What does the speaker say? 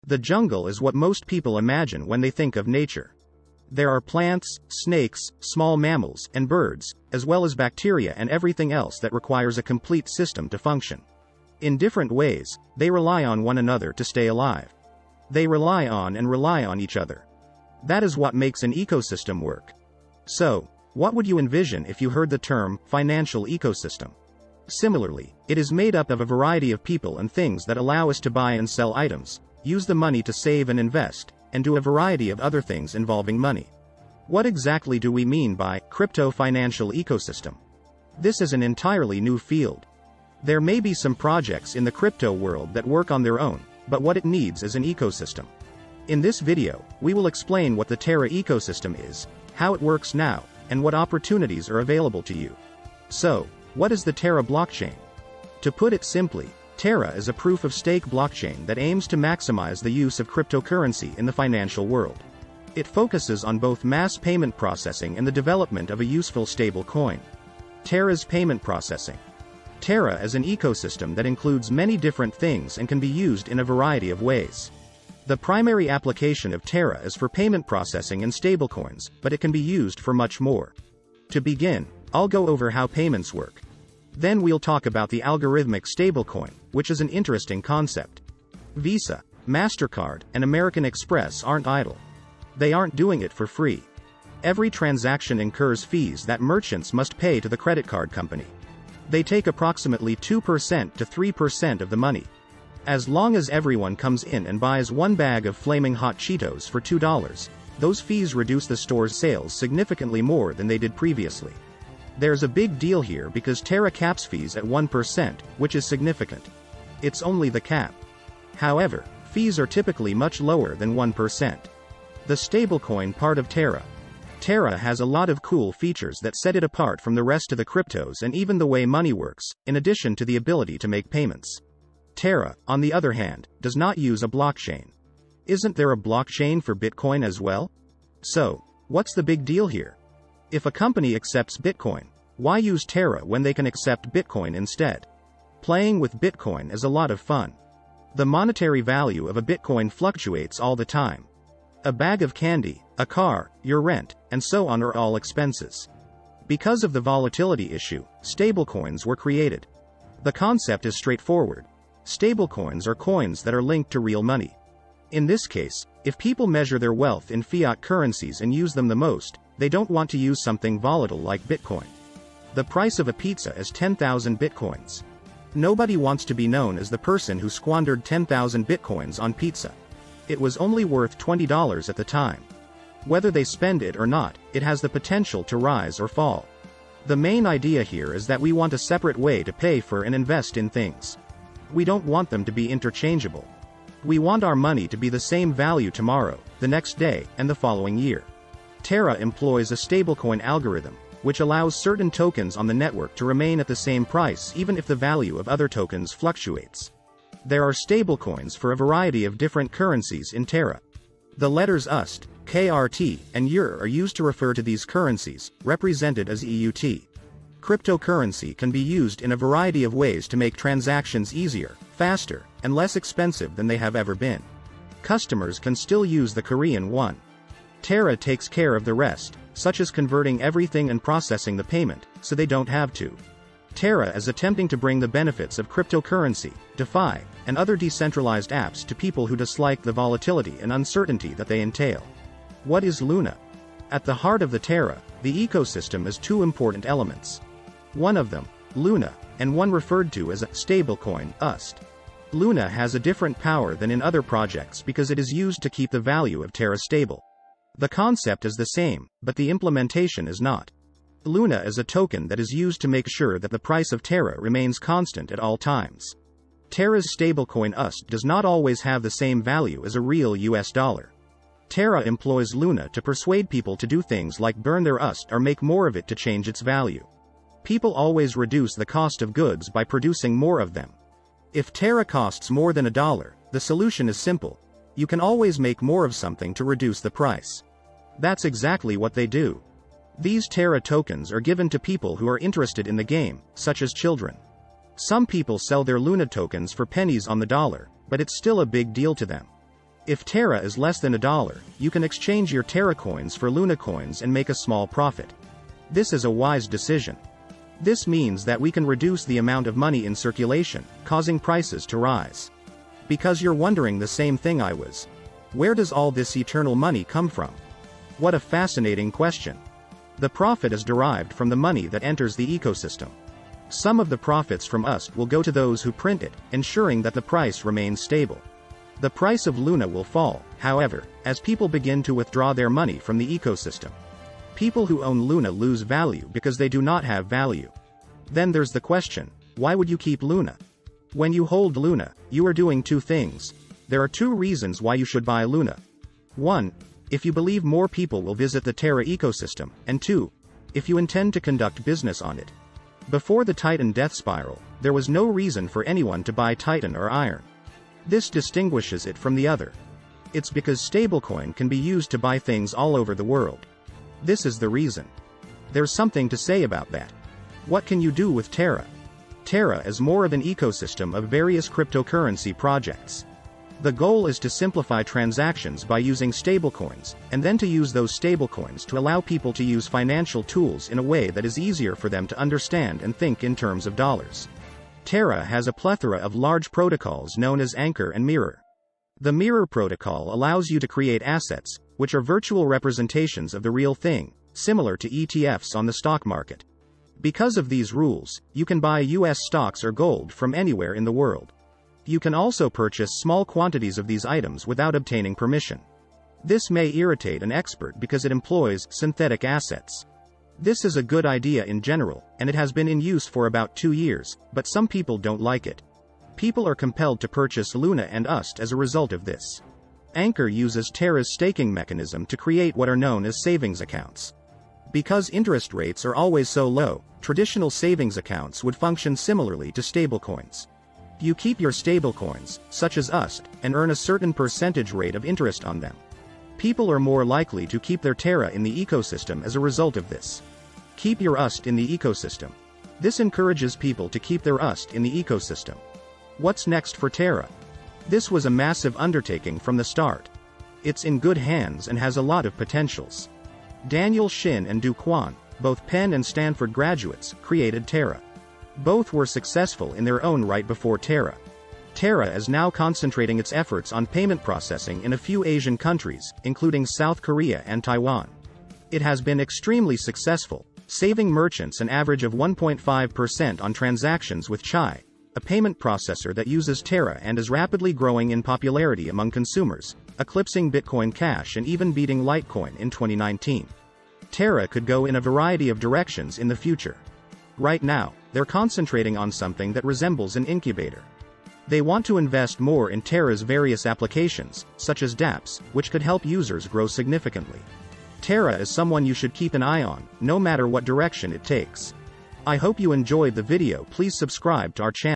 The jungle is what most people imagine when they think of nature. There are plants, snakes, small mammals, and birds, as well as bacteria and everything else that requires a complete system to function. In different ways, they rely on one another to stay alive. They rely on each other. That is what makes an ecosystem work. So, what would you envision if you heard the term financial ecosystem? Similarly, it is made up of a variety of people and things that allow us to buy and sell items, use the money to save and invest, and do a variety of other things involving money. What exactly do we mean by crypto financial ecosystem? This is an entirely new field. There may be some projects in the crypto world that work on their own, but what it needs is an ecosystem. In this video, we will explain what the Terra ecosystem is, how it works now, and what opportunities are available to you. So, what is the Terra blockchain? To put it simply, Terra is a proof-of-stake blockchain that aims to maximize the use of cryptocurrency in the financial world. It focuses on both mass payment processing and the development of a useful stable coin. Terra's payment processing. Terra is an ecosystem that includes many different things and can be used in a variety of ways. The primary application of Terra is for payment processing and stablecoins, but it can be used for much more. To begin, I'll go over how payments work. Then we'll talk about the algorithmic stablecoin, which is an interesting concept. Visa, MasterCard, and American Express aren't idle. They aren't doing it for free. Every transaction incurs fees that merchants must pay to the credit card company. They take approximately 2% to 3% of the money. As long as everyone comes in and buys one bag of flaming hot Cheetos for $2, those fees reduce the store's sales significantly more than they did previously. There's a big deal here because Terra caps fees at 1%, which is significant. It's only the cap. However, fees are typically much lower than 1%. The stablecoin part of Terra. Terra has a lot of cool features that set it apart from the rest of the cryptos and even the way money works, in addition to the ability to make payments. Terra, on the other hand, does not use a blockchain. Isn't there a blockchain for Bitcoin as well? So, what's the big deal here? If a company accepts Bitcoin, why use Terra when they can accept Bitcoin instead? Playing with Bitcoin is a lot of fun. The monetary value of a Bitcoin fluctuates all the time. A bag of candy, a car, your rent, and so on are all expenses. Because of the volatility issue, stablecoins were created. The concept is straightforward. Stablecoins are coins that are linked to real money. In this case, if people measure their wealth in fiat currencies and use them the most, they don't want to use something volatile like Bitcoin. The price of a pizza is 10,000 Bitcoins. Nobody wants to be known as the person who squandered 10,000 Bitcoins on pizza. It was only worth $20 at the time. Whether they spend it or not, it has the potential to rise or fall. The main idea here is that we want a separate way to pay for and invest in things. We don't want them to be interchangeable. We want our money to be the same value tomorrow, the next day, and the following year. Terra employs a stablecoin algorithm, which allows certain tokens on the network to remain at the same price even if the value of other tokens fluctuates. There are stablecoins for a variety of different currencies in Terra. The letters UST, KRT, and EUR are used to refer to these currencies, represented as EUT. Cryptocurrency can be used in a variety of ways to make transactions easier, faster, and less expensive than they have ever been. Customers can still use the Korean won. Terra takes care of the rest, such as converting everything and processing the payment, so they don't have to. Terra is attempting to bring the benefits of cryptocurrency, DeFi, and other decentralized apps to people who dislike the volatility and uncertainty that they entail. What is Luna? At the heart of the Terra, the ecosystem is two important elements. One of them, Luna, and one referred to as a stablecoin, UST. Luna has a different power than in other projects because it is used to keep the value of Terra stable. The concept is the same, but the implementation is not. Luna is a token that is used to make sure that the price of Terra remains constant at all times. Terra's stablecoin UST does not always have the same value as a real US dollar. Terra employs Luna to persuade people to do things like burn their UST or make more of it to change its value. People always reduce the cost of goods by producing more of them. If Terra costs more than $1, the solution is simple. You can always make more of something to reduce the price. That's exactly what they do. These Terra tokens are given to people who are interested in the game, such as children. Some people sell their Luna tokens for pennies on the dollar, but it's still a big deal to them. If Terra is less than $1, you can exchange your Terra coins for Luna coins and make a small profit. This is a wise decision. This means that we can reduce the amount of money in circulation, causing prices to rise. Because you're wondering the same thing I was. Where does all this eternal money come from? What a fascinating question. The profit is derived from the money that enters the ecosystem. Some of the profits from UST will go to those who print it, ensuring that the price remains stable. The price of Luna will fall, however, as people begin to withdraw their money from the ecosystem. People who own Luna lose value because they do not have value. Then there's the question, why would you keep Luna? When you hold Luna, you are doing two things. There are two reasons why you should buy Luna. 1. If you believe more people will visit the Terra ecosystem, and 2. If you intend to conduct business on it. Before the Titan death spiral, there was no reason for anyone to buy Titan or Iron. This distinguishes it from the other. It's because stablecoin can be used to buy things all over the world. This is the reason. There's something to say about that. What can you do with Terra? Terra is more of an ecosystem of various cryptocurrency projects. The goal is to simplify transactions by using stablecoins, and then to use those stablecoins to allow people to use financial tools in a way that is easier for them to understand and think in terms of dollars. Terra has a plethora of large protocols known as Anchor and Mirror. The Mirror protocol allows you to create assets, which are virtual representations of the real thing, similar to ETFs on the stock market. Because of these rules, you can buy US stocks or gold from anywhere in the world. You can also purchase small quantities of these items without obtaining permission. This may irritate an expert because it employs synthetic assets. This is a good idea in general, and it has been in use for about 2 years, but some people don't like it. People are compelled to purchase Luna and UST as a result of this. Anchor uses Terra's staking mechanism to create what are known as savings accounts. Because interest rates are always so low, traditional savings accounts would function similarly to stablecoins. You keep your stablecoins, such as UST, and earn a certain percentage rate of interest on them. People are more likely to keep their Terra in the ecosystem as a result of this. Keep your UST in the ecosystem. This encourages people to keep their UST in the ecosystem. What's next for Terra? This was a massive undertaking from the start. It's in good hands and has a lot of potentials. Daniel Shin and Du Quan, both Penn and Stanford graduates, created Terra. Both were successful in their own right before Terra. Terra is now concentrating its efforts on payment processing in a few Asian countries, including South Korea and Taiwan. It has been extremely successful, saving merchants an average of 1.5% on transactions with Chai, a payment processor that uses Terra and is rapidly growing in popularity among consumers, eclipsing Bitcoin Cash and even beating Litecoin in 2019. Terra could go in a variety of directions in the future. Right now, they're concentrating on something that resembles an incubator. They want to invest more in Terra's various applications, such as dApps, which could help users grow significantly. Terra is someone you should keep an eye on, no matter what direction it takes. I hope you enjoyed the video. Please subscribe to our channel.